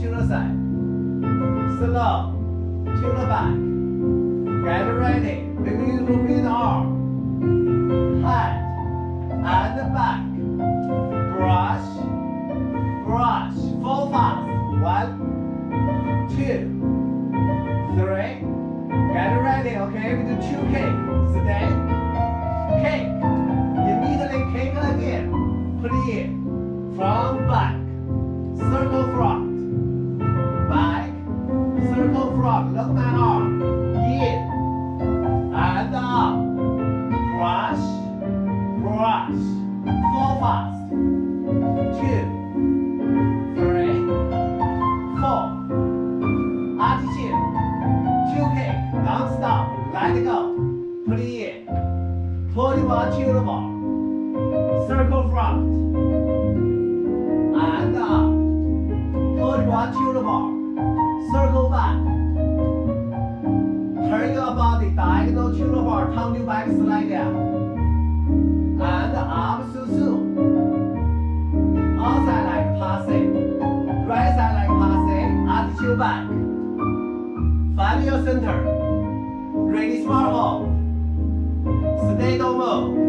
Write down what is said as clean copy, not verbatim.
to the side. Slow to the back. Get ready. Begin moving arm, head, and back. Brush, brush. 4 fast. 1, 2, 3. Get ready, okay? We do 2 kick. Stay. Kick. Immediately kick again. Clear. From back. Circle front. Back. Circle front. Look my arm. In. And up. Brush. Brush. 4 fast. 2, 3, 4. Attitude. 2 kick. Non-stop. Let it go. Clear. Pull the ball to the ball. Circle front. And up. Pull the ball to the ball. Circle back. Turn your body diagonal to the ball. Turn your back, slide down. And up, su-su. Outside like passing. Right side like passing. Attitude back. Find your center. Ready, smart hold. Stay, don't move.